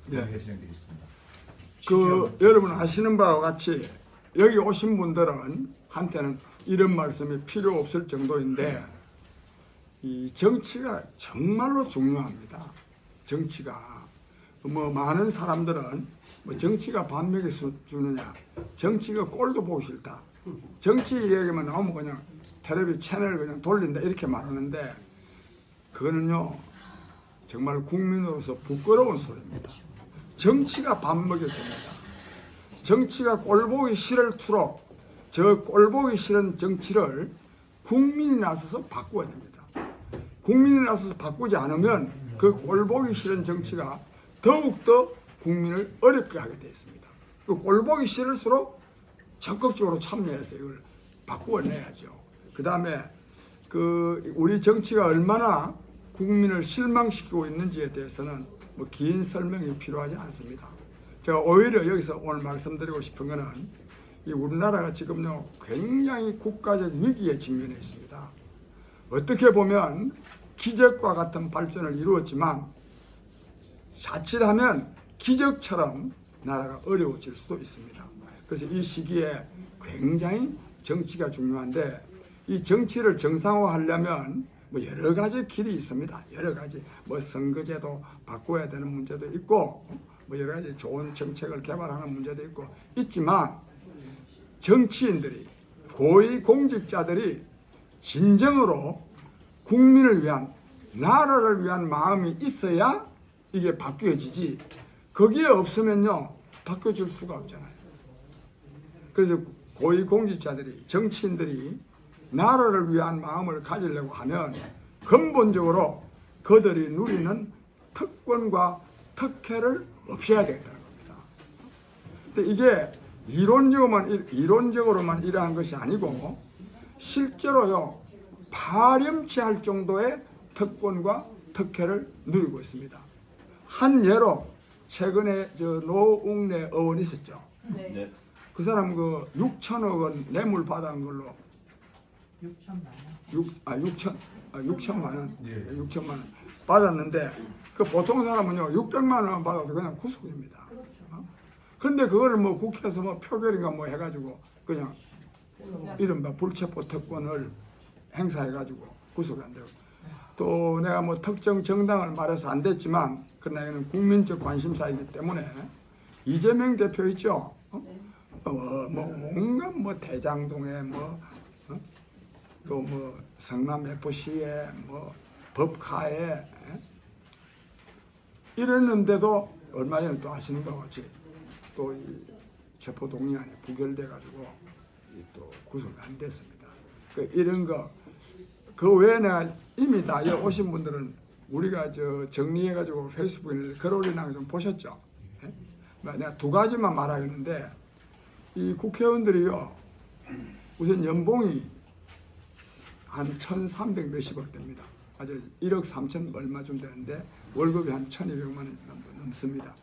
진행되겠습니다. 여러분 아시는 바와 같이 여기 오신 분들은 한테는 이런 말씀이 필요 없을 정도인데 이 정치가 정말로 중요합니다. 정치가 많은 사람들은 정치가 밥 먹여 주느냐, 정치가 꼴도 보기 싫다, 정치 얘기만 나오면 그냥 텔레비 채널 그냥 돌린다 이렇게 말하는데 그거는요 정말 국민으로서 부끄러운 소리입니다. 정치가 밥 먹여줍니다. 정치가 꼴보기 싫을수록 저 꼴보기 싫은 정치를 국민이 나서서 바꾸어야 됩니다. 국민이 나서서 바꾸지 않으면 그 꼴보기 싫은 정치가 더욱더 국민을 어렵게 하게 되어 있습니다. 그 꼴보기 싫을수록 적극적으로 참여해서 이걸 바꾸어내야죠. 그 다음에 우리 정치가 얼마나 국민을 실망시키고 있는지에 대해서는 긴 설명이 필요하지 않습니다. 제가 오히려 여기서 오늘 말씀드리고 싶은 것은 이 우리나라가 지금요 굉장히 국가적 위기에 직면해 있습니다. 어떻게 보면 기적과 같은 발전을 이루었지만 자칫하면 기적처럼 나라가 어려워질 수도 있습니다. 그래서 이 시기에 굉장히 정치가 중요한데 이 정치를 정상화하려면 여러 가지 길이 있습니다. 여러 가지 선거제도 바꿔야 되는 문제도 있고 여러 가지 좋은 정책을 개발하는 문제도 있지만 정치인들이 고위공직자들이 진정으로 국민을 위한 나라를 위한 마음이 있어야 이게 바뀌어지지 거기에 없으면요 바뀌어질 수가 없잖아요. 그래서 고위공직자들이 정치인들이 나라를 위한 마음을 가지려고 하면 근본적으로 그들이 누리는 특권과 특혜를 없애야 되겠다는 겁니다. 근데 이게 이론적으로만 이러한 것이 아니고 실제로요 파렴치 할 정도의 특권과 특혜를 누리고 있습니다. 한 예로 최근에 노웅래 의원 있었죠. 네. 그 사람 6천억 원 뇌물 받은 걸로 6천만 원, 예. 6천만 원 받았는데 그 보통 사람은요 600만 원 받아도 그냥 구속입니다. 근데 그거를 국회에서 표결인가 해가지고 그냥 이른바 불체포 특권을 행사해가지고 구속이 안 되고 또 내가 특정 정당을 말해서 안 됐지만 그러나 이는 국민적 관심사이기 때문에 이재명 대표 있죠. 온갖 대장동에 또 성남 FC에 법카에 이랬는데도 얼마 전에 또 아시는 것 같이 또 이 체포동의안이 부결돼가지고 또 구속이 안 됐습니다. 이런 그 외에 내가 이미 다 여기 오신 분들은 우리가 정리해가지고 페이스북에 글 올리는 좀 보셨죠? 내가 두 가지만 말하겠는데 이 국회의원들이요 우선 연봉이 한 1,300 몇십억 됩니다. 아주 1억 3천 얼마쯤 되는데 월급이 한 1,200만 원 넘습니다.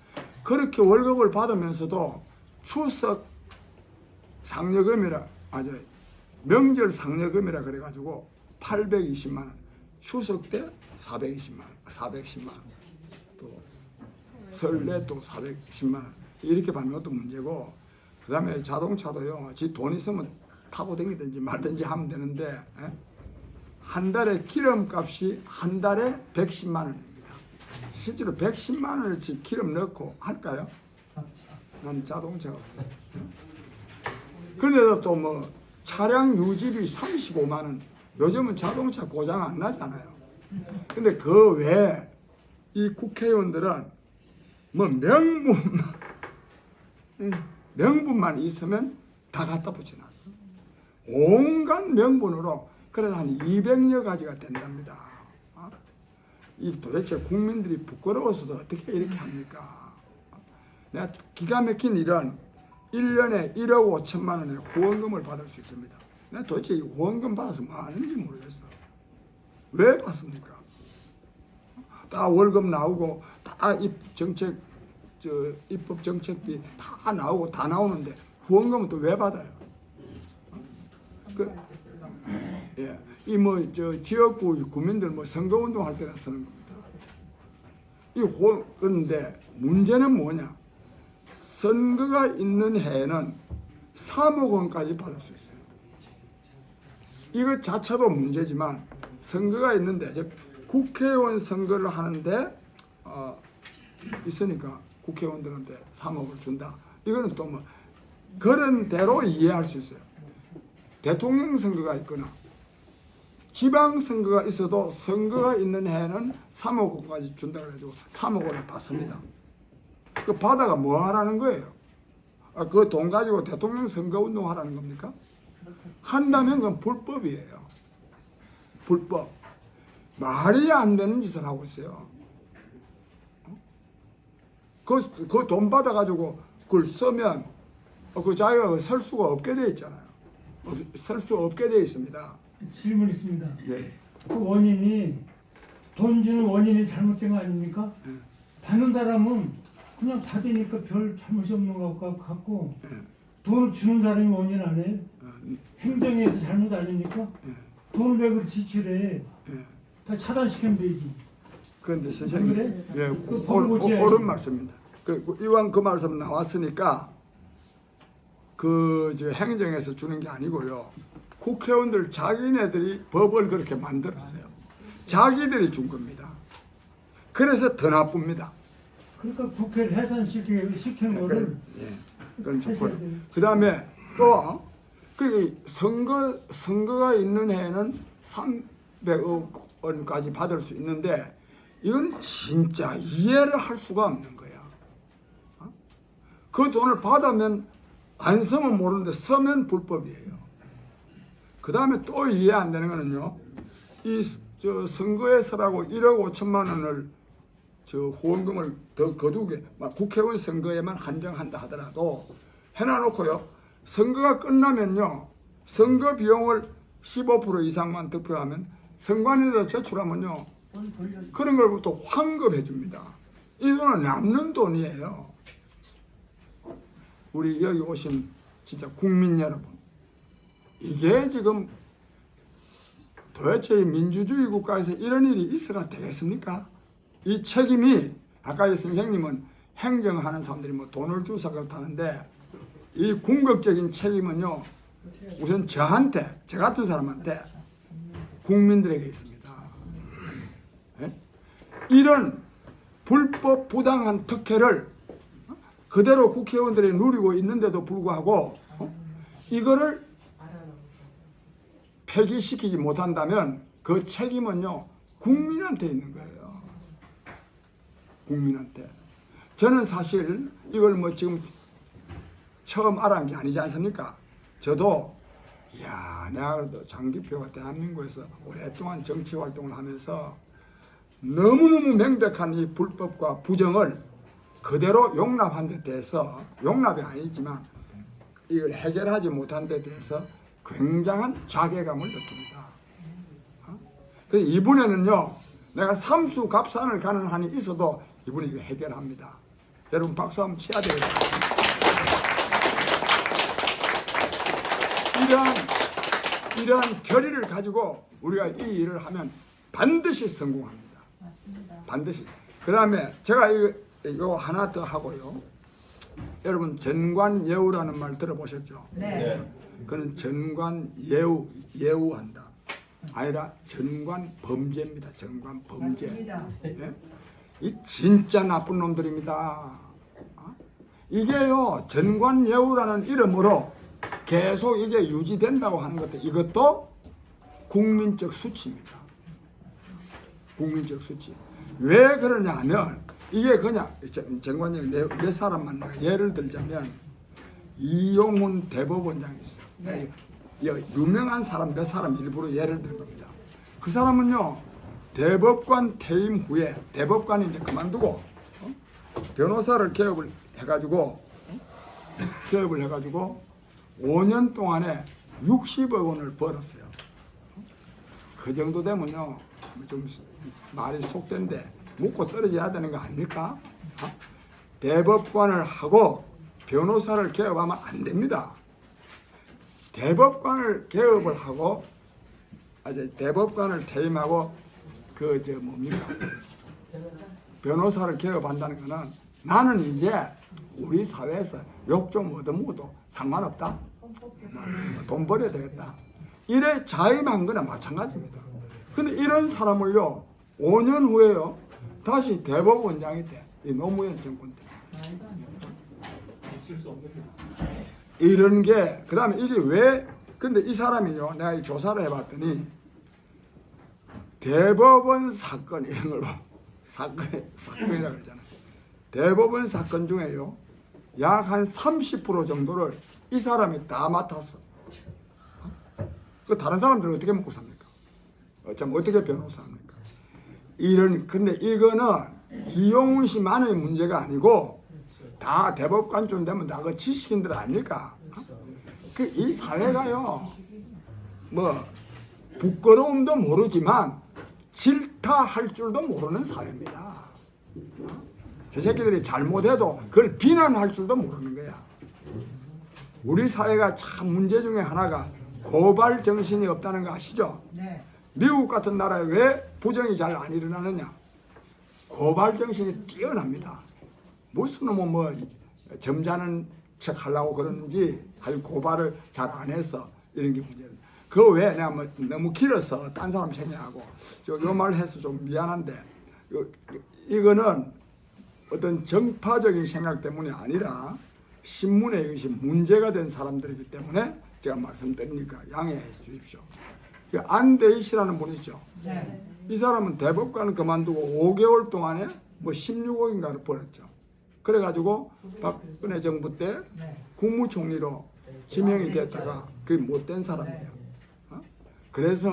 그렇게 월급을 받으면서도 추석 상여금이라 명절 상여금이라 그래가지고 820만 원, 추석 때 420만 원, 410만 원, 또 설레 또 410만 원 이렇게 받는 것도 문제고 그 다음에 자동차도요 지 돈 있으면 타고 다니든지 말든지 하면 되는데 한 달에 기름값이 한 달에 110만 원입니다. 실제로 110만 원어치 기름 넣고 할까요? 난 자동차가 그런데도 또 차량 유지비 35만 원 요즘은 자동차 고장 안 나잖아요. 근데 그 외에 이 국회의원들은 명분만 있으면 다 갖다 붙여놨어. 온갖 명분으로 그래서 한 200여 가지가 된답니다. 이 도대체 국민들이 부끄러워서도 어떻게 이렇게 합니까? 내가 기가 막힌 일은 1년에 1억 5천만 원의 후원금을 받을 수 있습니다. 내가 도대체 이 후원금 받아서 뭐 하는지 모르겠어. 왜 받습니까? 다 월급 나오고 다 입법 정책비 다 나오고 다 나오는데 후원금은 또 왜 받아요? 이 지역구 구민들 선거운동 할 때나 쓰는 겁니다. 그런데 문제는 뭐냐? 선거가 있는 해에는 3억 원까지 받을 수 있어요. 이것 자체도 문제지만 선거가 있는데 즉 국회의원 선거를 하는데 있으니까 국회의원들한테 3억을 준다. 이거는 또 뭐 그런 대로 이해할 수 있어요. 대통령 선거가 있거나 지방 선거가 있어도 선거가 있는 해에는 3억 원까지 준다 그래가지고 3억 원을 받습니다. 그 받아가 뭐 하라는 거예요? 그 돈 가지고 대통령 선거 운동 하라는 겁니까? 한다면 그건 불법이에요. 불법. 말이 안 되는 짓을 하고 있어요. 그 돈 받아가지고 그걸 쓰면 그 자기가 설 수가 없게 돼 있잖아요. 설 수 없게 돼 있습니다. 질문 있습니다. 예. 그 원인이 돈 주는 원인이 잘못된 거 아닙니까? 예. 받는 사람은 그냥 받으니까 별 잘못이 없는 것 같고 예. 돈을 주는 사람이 원인 아니에요? 어, 행정에서 잘못 아닙니까? 예. 돈을 왜 그렇게 지출해? 예. 다 차단시키면 되지. 그런데 선생님, 그래? 예, 그 법을 고쳐야지. 옳은 말씀입니다. 이왕 그 말씀 나왔으니까 저 행정에서 주는 게 아니고요. 국회의원들 자기네들이 법을 그렇게 만들었어요. 자기들이 준 겁니다. 그래서 더 나쁩니다. 그러니까 국회를 해산시키는 거를 예, 그건 좋고요. 하셔야 돼요. 그 다음에 또 선거가 있는 해에는 300억 원까지 받을 수 있는데 이건 진짜 이해를 할 수가 없는 거야. 그 돈을 받으면 안 쓰면 모르는데 쓰면 불법이에요. 그 다음에 또 이해 안 되는 거는요. 저 선거에서라고 1억 5천만 원을 후원금을 더 거두게 국회의원 선거에만 한정한다 하더라도 해놔놓고요. 선거가 끝나면요. 선거 비용을 15% 이상만 득표하면 선관위에 제출하면요. 그런 걸 또 환급해 줍니다. 이 돈은 남는 돈이에요. 우리 여기 오신 진짜 국민 여러분, 이게 지금 도대체 민주주의 국가에서 이런 일이 있어가 되겠습니까? 이 책임이 아까 선생님은 행정하는 사람들이 뭐 돈을 주서 그렇다는데 이 궁극적인 책임은요 우선 저한테, 저 같은 사람한테, 국민들에게 있습니다. 네? 이런 불법 부당한 특혜를 그대로 국회의원들이 누리고 있는데도 불구하고 이거를 폐기시키지 못한다면 그 책임은요 국민한테 있는 거예요. 국민한테. 저는 사실 이걸 뭐 지금 처음 알아낸 게 아니지 않습니까? 저도 내가 장기표가 대한민국에서 오랫동안 정치 활동을 하면서 너무너무 명백한 이 불법과 부정을 그대로 용납한 데 대해서, 용납이 아니지만 이걸 해결하지 못한 데 대해서 굉장한 자괴감을 느낍니다. 그래서 이번에는요 내가 삼수갑산을 가는 한이 있어도 이분이 이거 해결합니다. 여러분 박수 한번 쳐야 되겠습니다. 이러한 결의를 가지고 우리가 이 일을 하면 반드시 성공합니다. 맞습니다. 반드시. 그 다음에 제가 이거 하나 더 하고요. 여러분 전관예우라는 말 들어보셨죠? 네. 그는 전관예우한다. 아니라 전관범죄입니다. 전관범죄. 맞습니다. 예? 이 진짜 나쁜 놈들입니다. 이게요 전관예우라는 이름으로 계속 이게 유지된다고 하는 것도 이것도 국민적 수치입니다. 국민적 수치. 왜 그러냐 하면 이게 그냥 전관예우 몇 사람만 내가 예를 들자면 이용훈 대법원장이 있어요. 네. 유명한 사람 몇 사람 일부러 예를 든 겁니다. 그 사람은요 대법관 퇴임 후에 대법관이 이제 그만두고 변호사를 개업을 해가지고 5년 동안에 60억 원을 벌었어요. 그 정도 되면요 좀 말이 속된데 묻고 떨어져야 되는 거 아닙니까? 대법관을 하고 변호사를 개업하면 안 됩니다. 대법관을 개업을 하고 대법관을 퇴임하고 뭡니까? 변호사를 개업한다는 거는 나는 이제 우리 사회에서 욕 좀 얻어먹어도 상관없다. 돈 벌어야 되겠다. 이래 자임한 거나 마찬가지입니다. 근데 이런 사람을요, 5년 후에요, 다시 대법원장이 돼. 이 노무현 정권 때. 있을 수 없는 이런 게, 그 다음에 이게 왜, 근데 이 사람이요, 내가 이 조사를 해봤더니, 대법원 사건, 이런 걸 봐. 사건이라고 그러잖아요. 대법원 사건 중에요, 약 한 30% 정도를 이 사람이 다 맡았어. 그 다른 사람들은 어떻게 먹고 삽니까? 어떻게 변호사 합니까? 근데 이거는 이용훈 씨만의 문제가 아니고, 다 대법관쯤 되면 다 그 지식인들 아닙니까? 이 사회가요, 뭐, 부끄러움도 모르지만, 질타할 줄도 모르는 사회입니다. 저 새끼들이 잘못해도 그걸 비난할 줄도 모르는 거야. 우리 사회가 참 문제 중에 하나가 고발 정신이 없다는 거 아시죠? 네. 미국 같은 나라에 왜 부정이 잘 안 일어나느냐? 고발 정신이 뛰어납니다. 무슨 놈은 뭐 점잖은 척 하려고 그러는지 아주 고발을 잘 안 해서 이런 게 문제예요. 그거 왜 내가 뭐 너무 길어서 딴 사람 생각하고 요 말 해서 좀 미안한데, 이거는 어떤 정파적인 생각 때문이 아니라 신문에 이것이 문제가 된 사람들이기 때문에 제가 말씀드리니까 양해해 주십시오. 안대희 씨라는 분 있죠. 네. 이 사람은 대법관을 그만두고 5개월 동안에 뭐 16억인가를 벌었죠. 그래가지고 박근혜 정부 때 네. 국무총리로 지명이 됐다가 그게 못된 사람이에요. 그래서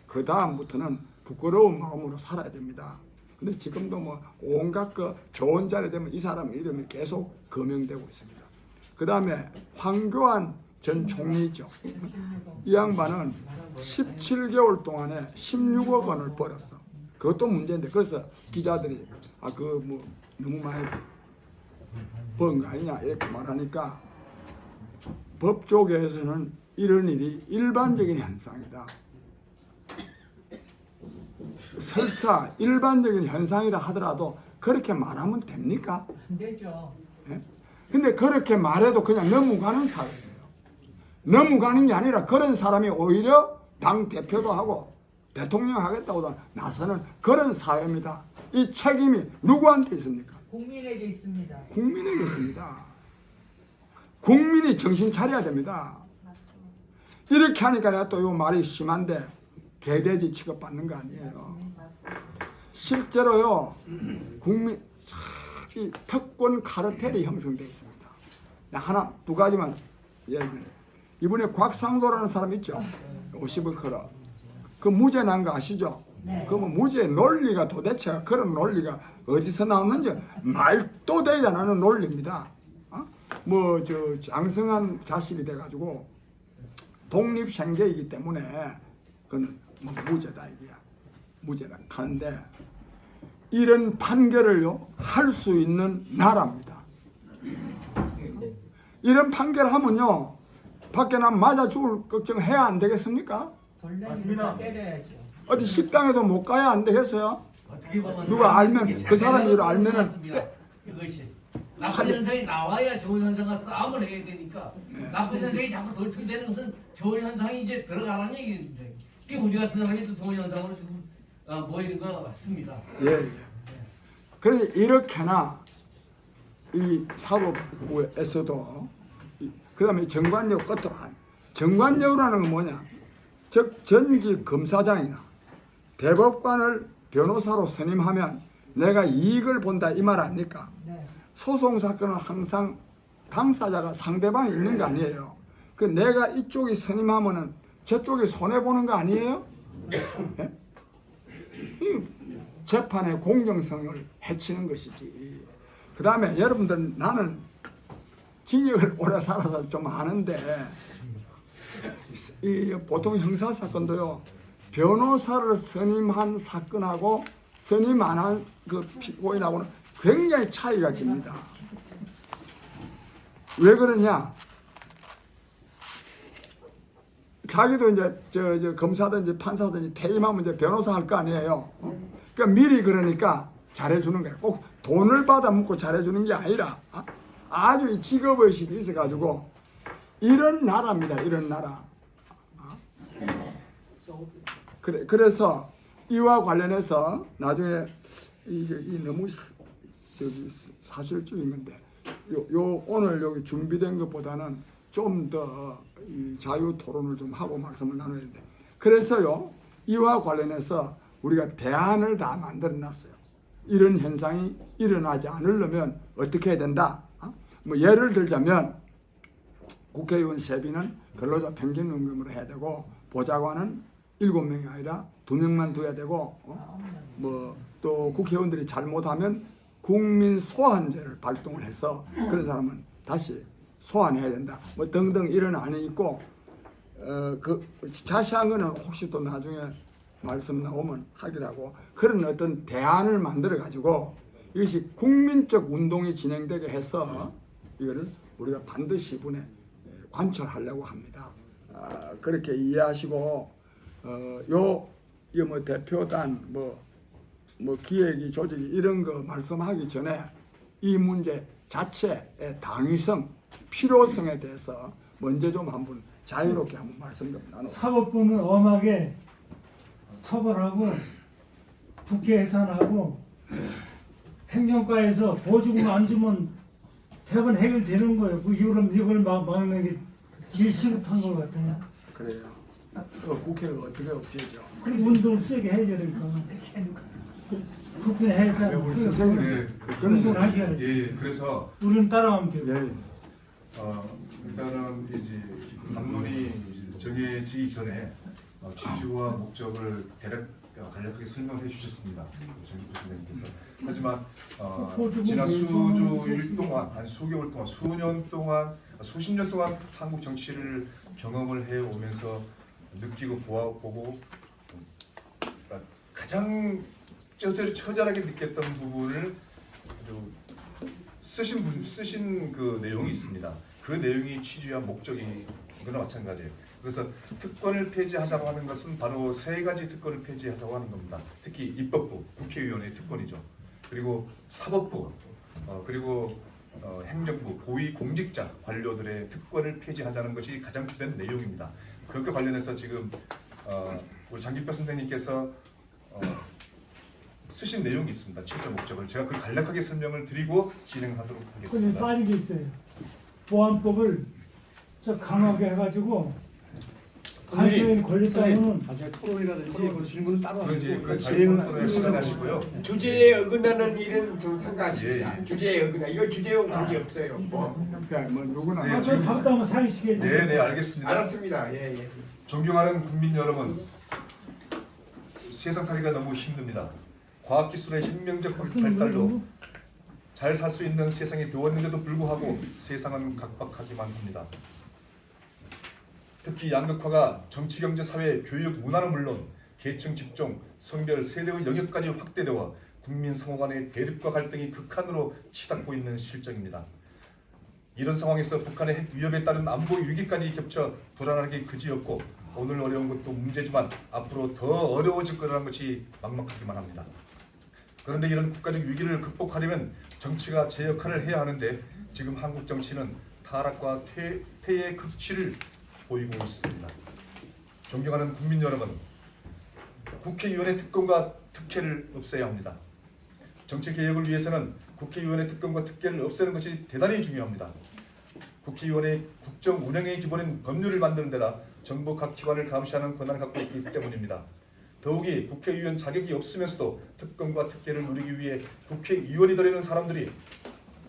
그 다음부터는 부끄러운 마음으로 살아야 됩니다. 근데 지금도 뭐 온갖 그 좋은 자리 되면 이 사람 이름이 계속 거명되고 있습니다. 그 다음에 황교안 전 총리죠. 이 양반은 17개월 동안에 16억 원을 벌었어. 그것도 문제인데, 그래서 기자들이 뭐 너무 많이 번 거 아니냐 이렇게 말하니까, 법 쪽에서는 이런 일이 일반적인 현상이다. 설사 일반적인 현상이라 하더라도 그렇게 말하면 됩니까? 안 되죠. 예? 근데 그렇게 말해도 그냥 넘어가는 사회예요. 넘어가는 게 아니라 그런 사람이 오히려 당 대표도 하고 대통령 하겠다고 나서는 그런 사회입니다. 이 책임이 누구한테 있습니까? 국민에게 있습니다. 국민에게 있습니다. 국민이 정신 차려야 됩니다. 이렇게 하니까 내가 또 이 말이 심한데 개돼지 취급받는 거 아니에요. 실제로요, 이 특권 카르텔이 형성되어 있습니다. 하나, 두 가지만 예를 들면, 이번에 곽상도라는 사람 있죠? 50억 커러. 그 무죄 난 거 아시죠? 네. 그 뭐 무죄 논리가 도대체 그런 논리가 어디서 나오는지 말도 되지 않는 논리입니다. 장성한 자식이 돼가지고 독립생계이기 때문에 그건 뭐 무죄다 이게야. 무죄다 하는데, 이런 판결을요 할 수 있는 나라입니다. 이런 판결하면요 밖에 나 맞아 죽을 걱정해야 안 되겠습니까? 돌멩이를 때려야죠. 어디 식당에도 못 가야 안 되겠어요? 어떻게 보면 누가 알면, 이게 그 사람이 잘되는 알면은 말씀이야. 이것이 나쁜 현상이 나와야 좋은 현상과 싸움을 해야 되니까, 나쁜 현상이 자꾸 돌출되는 것은 좋은 현상이 이제 들어가라는 얘기인데, 이게 우리 같은 사람이 또 좋은 현상으로 지금 모이는 것 같습니다. 예. 그래서 이렇게나 이 사법부에서도 그 다음에 정관력 끝도 정관력이라는 건 뭐냐? 즉 전직 검사장이나 대법관을 변호사로 선임하면 내가 이익을 본다 이 말 아닙니까? 네. 소송 사건은 항상 당사자가 상대방이 있는 거 아니에요. 그 내가 이쪽이 선임하면은 저쪽이 손해 보는 거 아니에요? 예? 이 재판의 공정성을 해치는 것이지. 그 다음에 여러분들, 나는 징역을 오래 살아서 좀 아는데, 이 보통 형사 사건도요 변호사를 선임한 사건하고 선임 안 한 그 피고인하고는 굉장히 차이가 집니다. 왜 그러냐? 자기도 이제 저 검사든지 판사든지 퇴임하면 이제 변호사 할 거 아니에요. 그러니까 미리 그러니까 잘해주는 거야. 꼭 돈을 받아먹고 잘해주는 게 아니라 아주 이 직업의식이 있어가지고 이런 나라입니다. 이런 나라. 그래서 이와 관련해서 나중에 이게 너무 사실적인 건데 요 오늘 여기 준비된 것보다는 좀 더 자유 토론을 좀 하고 말씀을 나누는데 그래서요 이와 관련해서 우리가 대안을 다 만들어 놨어요. 이런 현상이 일어나지 않으려면 어떻게 해야 된다? 뭐 예를 들자면 국회의원 세비는 근로자 평균임금으로 해야 되고 보좌관은 7명이 아니라 2명만 둬야 되고 뭐 또 국회의원들이 잘못하면 국민 소환제를 발동을 해서 그런 사람은 다시 소환해야 된다. 뭐 등등 이런 안이 있고 그 자세한 거는 혹시 또 나중에 말씀 나오면 하기로 하고 그런 어떤 대안을 만들어 가지고 이것이 국민적 운동이 진행되게 해서 이거를 우리가 반드시 이번에 관철하려고 합니다. 그렇게 이해하시고 이거 뭐 대표단 뭐 기획이 조직이 이런 거 말씀하기 전에 이 문제 자체의 당위성, 필요성에 대해서 먼저 좀 한번 자유롭게 한번 말씀 좀 나눠. 사법부는 엄하게 처벌하고 국회 해산하고 행정과에서 보조금 안 주면 대부분 해결되는 거예요. 이걸 막는 게 제일 시급한 것 같아요. 그래요. 국회가 어떻게 없애죠? 그리고 운동을 세게 해야 되니까. 국회 해산. 우리 선생님. 네, 운동을 하셔야지. 예, 그래서 우리는 따라가면 돼요. 예. 일단은 이제 담론이 이제 정해지기 전에 취지와 목적을 대략 간략하게 설명해 주셨습니다. 정기표 선생님께서. 하지만 지난 수주일 동안, 한 수개월 동안, 수년 동안, 수십 년 동안 한국 정치를 경험을 해 오면서 느끼고 보고 가장 처절하게 느꼈던 부분을 쓰신 그 내용이 있습니다. 그 내용이 취지와 목적이 이거나 마찬가지예요. 그래서 특권을 폐지하자고 하는 것은 바로 세 가지 특권을 폐지하자고 하는 겁니다. 특히 입법부, 국회의원의 특권이죠. 그리고 사법부, 그리고 행정부, 고위 공직자 관료들의 특권을 폐지하자는 것이 가장 주된 내용입니다. 그것과 관련해서 지금 우리 장기표 선생님께서 쓰신 내용이 있습니다. 취지와 목적을 제가 그걸 간략하게 설명을 드리고 진행하도록 근데 하겠습니다. 빠진 게 있어요. 보안법을 저 강하게 해가지고 간첩에 걸렸다면 토론이라든지 뭐 질문은 따로 그 이제 그 진행은 자유토론에 시간하시고요. 주제에 어긋나는 일은 좀 삼가하십시오. 예, 예. 주제에 어긋나. 이거 주제하고 관계 없어요. 뭐. 그러니까 뭐 누구나 네, 저 잡다면 사기시켜야 돼요. 네, 알겠습니다. 알았습니다. 예, 예. 존경하는 국민 여러분, 세상 살기가 너무 힘듭니다. 과학기술의 혁명적 발달로 잘 살 수 있는 세상이 되었는데도 불구하고 세상은 각박하기만 합니다. 특히 양극화가 정치, 경제, 사회, 교육, 문화는 물론 계층, 직종, 성별, 세대의 영역까지 확대되어 국민 상호 간의 대립과 갈등이 극한으로 치닫고 있는 실정입니다. 이런 상황에서 북한의 핵 위협에 따른 안보 위기까지 겹쳐 불안하기 그지없고 오늘 어려운 것도 문제지만 앞으로 더 어려워질 거라는 것이 막막하기만 합니다. 그런데 이런 국가적 위기를 극복하려면 정치가 제 역할을 해야 하는데 지금 한국 정치는 타락과 폐해의 극치를 보이고 있습니다. 존경하는 국민 여러분, 국회의원의 특권과 특혜를 없애야 합니다. 정치개혁을 위해서는 국회의원의 특권과 특혜를 없애는 것이 대단히 중요합니다. 국회의원의 국정 운영의 기본인 법률을 만드는 데다 정부 각 기관을 감시하는 권한을 갖고 있기 때문입니다. 더욱이 국회의원 자격이 없으면서도 특권과 특혜를 누리기 위해 국회의원이 되려는 사람들이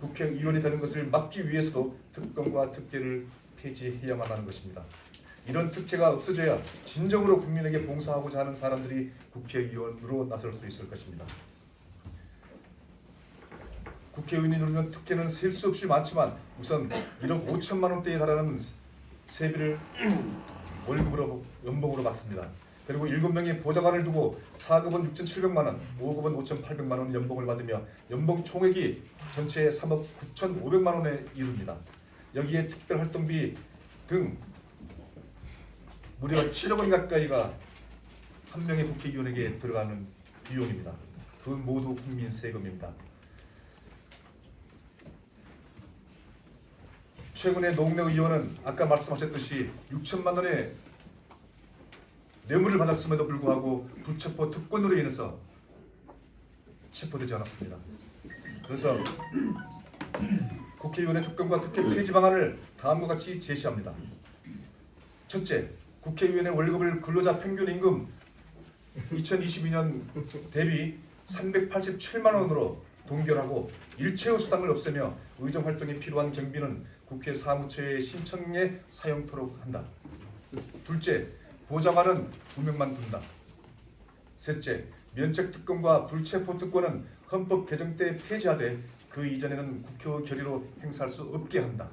국회의원이 되는 것을 막기 위해서도 특권과 특혜를 폐지해야만 하는 것입니다. 이런 특혜가 없어져야 진정으로 국민에게 봉사하고자 하는 사람들이 국회의원으로 나설 수 있을 것입니다. 국회의원이 누리는 특혜는 셀 수 없이 많지만 우선 1억 5천만 원대에 달하는 세비를 월급으로 연봉으로 받습니다. 그리고 7명의 보좌관을 두고 4급은 6,700만 원, 5급은 5,800만 원 연봉을 받으며 연봉 총액이 전체 3억 9,500만 원에 이릅니다. 여기에 특별활동비 등 무려 7억 원 가까이가 한 명의 국회의원에게 들어가는 비용입니다. 그 모두 국민 세금입니다. 최근에 노웅래 의원은 아까 말씀하셨듯이 6천만 원의 뇌물을 받았음에도 불구하고 불체포 특권으로 인해서 체포되지 않았습니다. 그래서 국회의원의 특권과 특혜 폐지 방안을 다음과 같이 제시합니다. 첫째, 국회의원의 월급을 근로자 평균 임금 2022년 대비 387만 원으로 동결하고 일체의 수당을 없애며 의정 활동에 필요한 경비는 국회 사무처의 신청에 사용토록 한다. 둘째, 보좌관은 2명만 둔다. 셋째, 면책 특권과 불체포 특권은 헌법 개정 때 폐지하되 그 이전에는 국회 결의로 행사할 수 없게 한다.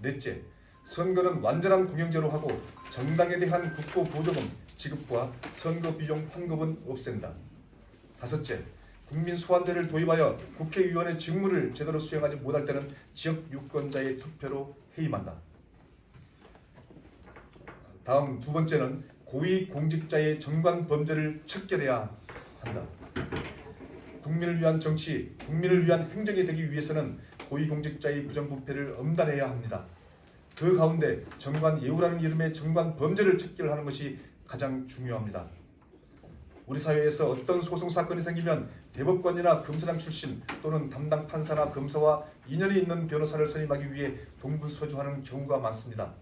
넷째, 선거는 완전한 공영제로 하고 정당에 대한 국고 보조금 지급과 선거 비용 환급은 없앤다. 다섯째, 국민 소환제를 도입하여 국회의원의 직무를 제대로 수행하지 못할 때는 지역 유권자의 투표로 해임한다. 다음 두 번째는 고위공직자의 정관 범죄를 척결해야 한다. 국민을 위한 정치, 국민을 위한 행정이 되기 위해서는 고위공직자의 부정부패를 엄단해야 합니다. 그 가운데 정관 예우라는 이름의 정관 범죄를 척결하는 것이 가장 중요합니다. 우리 사회에서 어떤 소송 사건이 생기면 대법관이나 검사장 출신 또는 담당 판사나 검사와 인연이 있는 변호사를 선임하기 위해 동분서주하는 경우가 많습니다.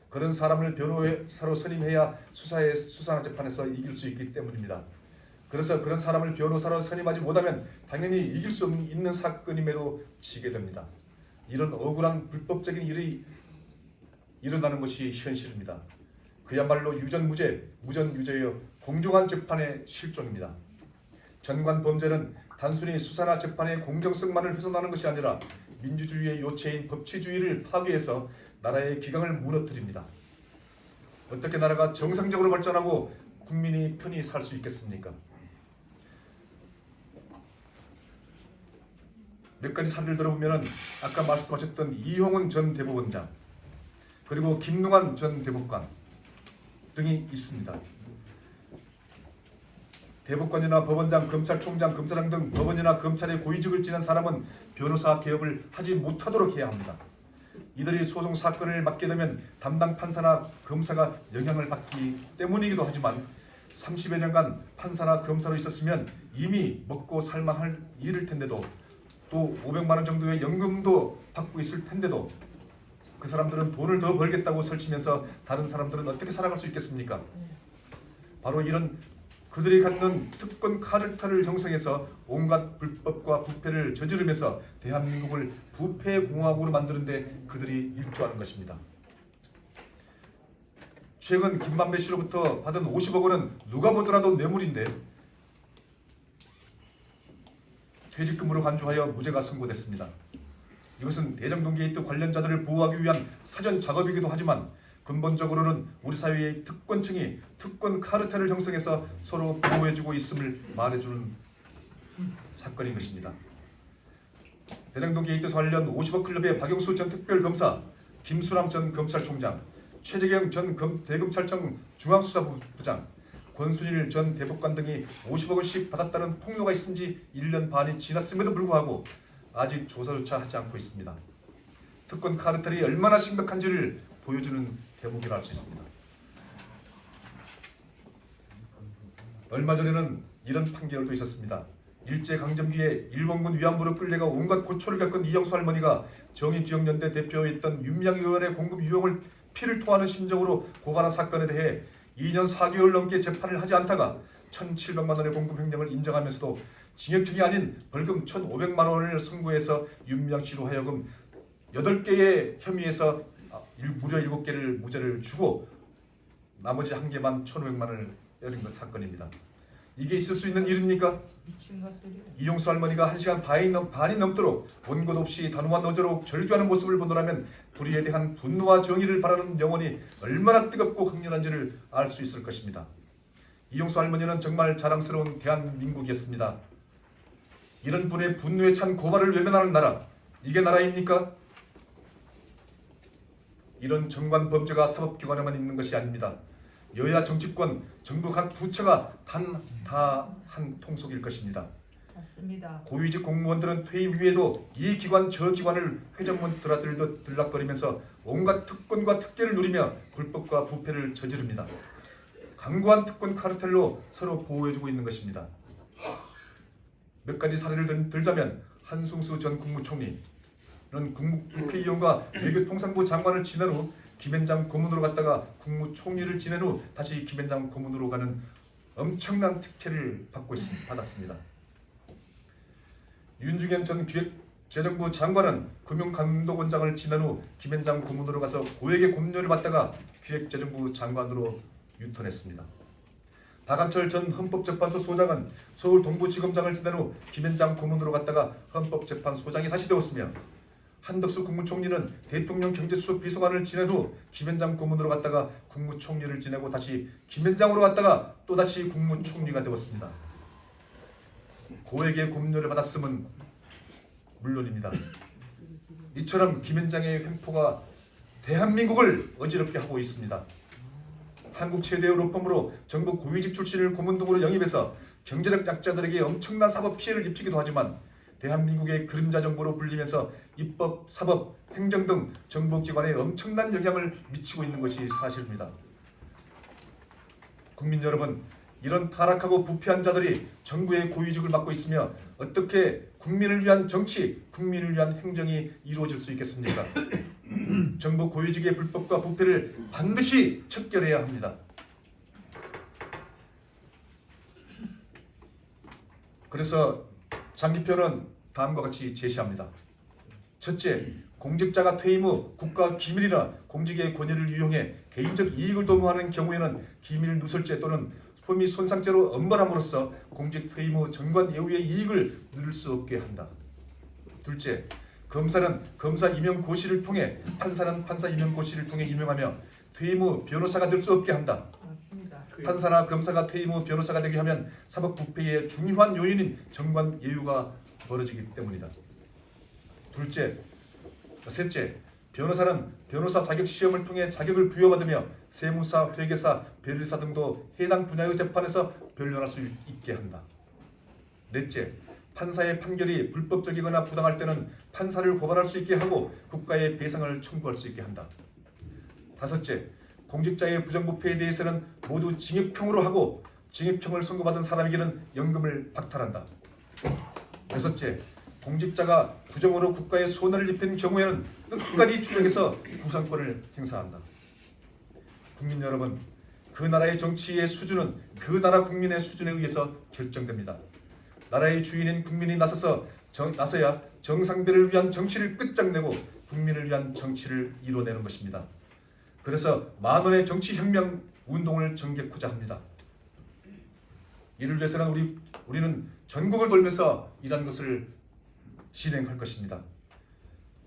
그런 사람을 변호사로 선임해야 수사나 재판에서 이길 수 있기 때문입니다. 그래서 그런 사람을 변호사로 선임하지 못하면 당연히 이길 수 있는 사건임에도 지게 됩니다. 이런 억울한 불법적인 일이 일어나는 것이 현실입니다. 그야말로 유전무죄, 무전유죄여 공정한 재판의 실종입니다. 전관 범죄는 단순히 수사나 재판의 공정성만을 훼손하는 것이 아니라 민주주의의 요체인 법치주의를 파괴해서 나라의 기강을 무너뜨립니다. 어떻게 나라가 정상적으로 발전하고 국민이 편히 살 수 있겠습니까? 몇 가지 사례를 들어보면 아까 말씀하셨던 이홍훈 전 대법원장 그리고 김능환 전 대법관 등이 있습니다. 대법관이나 법원장, 검찰총장, 검사장 등 법원이나 검찰의 고위직을 지낸 사람은 변호사 개업을 하지 못하도록 해야 합니다. 이들이 소송 사건을 맡게 되면 담당 판사나 검사가 영향을 받기 때문이기도 하지만 30여 년간 판사나 검사로 있었으면 이미 먹고 살만할 일일 텐데도 또 500만 원 정도의 연금도 받고 있을 텐데도 그 사람들은 돈을 더 벌겠다고 설치면서 다른 사람들은 어떻게 살아갈 수 있겠습니까? 바로 이런 그들이 갖는 특권 카르텔을 형성해서 온갖 불법과 부패를 저지르면서 대한민국을 부패공화국으로 만드는 데 그들이 일조하는 것입니다. 최근 김만배 씨로부터 받은 50억 원은 누가 보더라도 뇌물인데 퇴직금으로 간주하여 무죄가 선고됐습니다. 이것은 대장동 게이트 관련자들을 보호하기 위한 사전 작업이기도 하지만 근본적으로는 우리 사회의 특권층이 특권 카르텔을 형성해서 서로 보호해주고 있음을 말해주는 사건인 것입니다. 대장동 게이트 관련 50억 클럽의 박영수 전 특별검사, 김수남 전 검찰총장, 최재경 전 대검찰청 중앙수사부장, 권순일 전 대법관 등이 50억 원씩 받았다는 폭로가 있은 지 1년 반이 지났음에도 불구하고 아직 조사조차 하지 않고 있습니다. 특권 카르텔이 얼마나 심각한지를 보여주는 대목이라 할 수 있습니다. 얼마 전에는 이런 판결도 있었습니다. 일제강점기에 일본군 위안부로 끌려가 온갖 고초를 겪은 이영수 할머니가 정의기억연대 대표였던 윤미향 의원의 공급 유용을 피를 토하는 심정으로 고발한 사건에 대해 2년 4개월 넘게 재판을 하지 않다가 1,700만 원의 공급 횡령을 인정하면서도 징역형이 아닌 벌금 1,500만 원을 선고해서 윤미향 씨로 하여금 8개의 혐의에서 무려 7개를 무죄를 주고 나머지 1개만 1,500만 원을 때린 것 사건입니다. 이게 있을 수 있는 일입니까? 미친 것들이. 이용수 할머니가 1시간 반이 넘도록 원고 없이 단호한 어조로 절규하는 모습을 보더라면 불의에 대한 분노와 정의를 바라는 영혼이 얼마나 뜨겁고 강렬한지를 알 수 있을 것입니다. 이용수 할머니는 정말 자랑스러운 대한민국이었습니다. 이런 분의 분노에 찬 고발을 외면하는 나라, 이게 나라입니까? 이런 정관 범죄가 사법기관에만 있는 것이 아닙니다. 여야 정치권, 정부 각 부처가 다 한 통속일 것입니다. 맞습니다. 고위직 공무원들은 퇴임 후에도 이 기관 저 기관을 회전문 드나들듯 들락거리면서 온갖 특권과 특権을 누리며 불법과 부패를 저지릅니다. 강고한 특권 카르텔로 서로 보호해주고 있는 것입니다. 몇 가지 사례를 들자면 한승수 전 국무총리는 국회의원과 외교통상부 장관을 지낸 후 김앤장 고문으로 갔다가 국무총리를 지낸 후 다시 김앤장 고문으로 가는 엄청난 특혜를 받았습니다. 윤중현 전 기획재정부 장관은 금융감독원장을 지낸 후 김앤장 고문으로 가서 고액의 급료를 받다가 기획재정부 장관으로 유턴했습니다. 박한철 전 헌법재판소 소장은 서울 동부지검장을 지낸 후 김앤장 고문으로 갔다가 헌법재판소장이 다시 되었으며 한덕수 국무총리는 대통령 경제수석 비서관을 지낸 후 김앤장 고문으로 갔다가 국무총리를 지내고 다시 김앤장으로 갔다가 또다시 국무총리가 되었습니다. 고액의 급료를 받았음은 물론입니다. 이처럼 김앤장의 횡포가 대한민국을 어지럽게 하고 있습니다. 한국 최대의 로펌으로 정부 고위직 출신을 고문 등으로 영입해서 경제적 약자들에게 엄청난 사법 피해를 입히기도 하지만 대한민국의 그림자 정부로 불리면서 입법, 사법, 행정 등 정부기관에 엄청난 영향을 미치고 있는 것이 사실입니다. 국민 여러분, 이런 타락하고 부패한 자들이 정부의 고위직을 맡고 있으며 어떻게 국민을 위한 정치, 국민을 위한 행정이 이루어질 수 있겠습니까? 정부 고위직의 불법과 부패를 반드시 척결해야 합니다. 그래서 장기표는 다음과 같이 제시합니다. 첫째, 공직자가 퇴임 후 국가 기밀이나 공직의 권위를 이용해 개인적 이익을 도모하는 경우에는 기밀 누설죄 또는 혐의 손상죄로 엄벌함으로써 공직 퇴임 후 정관 예우의 이익을 누릴 수 없게 한다. 둘째, 검사는 검사 임용 고시를 통해 판사는 판사 임용 고시를 통해 임용하며 퇴임 후 변호사가 될 수 없게 한다. 맞습니다. 판사나 검사가 퇴임 후 변호사가 되게 하면 사법 부패의 중요한 요인인 정관 예우가 벌어지기 때문이다. 셋째, 변호사는 변호사 자격 시험을 통해 자격을 부여받으며 세무사, 회계사, 변리사 등도 해당 분야의 재판에서 변론할 수 있게 한다. 넷째, 판사의 판결이 불법적이거나 부당할 때는 판사를 고발할 수 있게 하고 국가에 배상을 청구할 수 있게 한다. 다섯째, 공직자의 부정부패에 대해서는 모두 징역형으로 하고 징역형을 선고받은 사람에게는 연금을 박탈한다. 여섯째, 공직자가 부정으로 국가에 손해를 입힌 경우에는 끝까지 추적해서 구상권을 행사한다. 국민 여러분, 그 나라의 정치의 수준은 그 나라 국민의 수준에 의해서 결정됩니다. 나라의 주인인 국민이 나서야 정상들을 위한 정치를 끝장내고 국민을 위한 정치를 이뤄내는 것입니다. 그래서 만원의 정치혁명 운동을 전개하고자 합니다. 이를 위해서는 우리는 전국을 돌면서 이러한 것을 실행할 것입니다.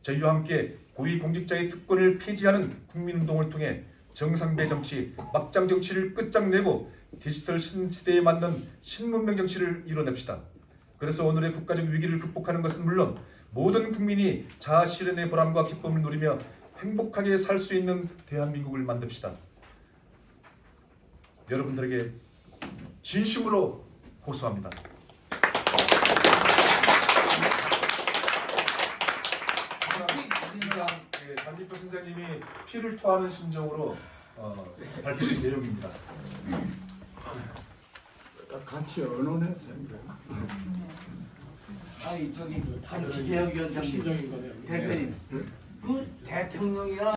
저희와 함께 고위공직자의 특권을 폐지하는 국민운동을 통해 정상배 정치, 막장 정치를 끝장내고 디지털 신시대에 맞는 신문명 정치를 이뤄냅시다. 그래서 오늘의 국가적 위기를 극복하는 것은 물론 모든 국민이 자아 실현의 보람과 기쁨을 누리며 행복하게 살 수 있는 대한민국을 만듭시다. 여러분들에게 진심으로 호소합니다. 장기표 선생님이 피를 토하는 심정으로 밝히신 내용입니다. 같이 언론했어요. 아니 저기 정치개혁위원장님 심정인 거네요. 대표님 그 대통령이나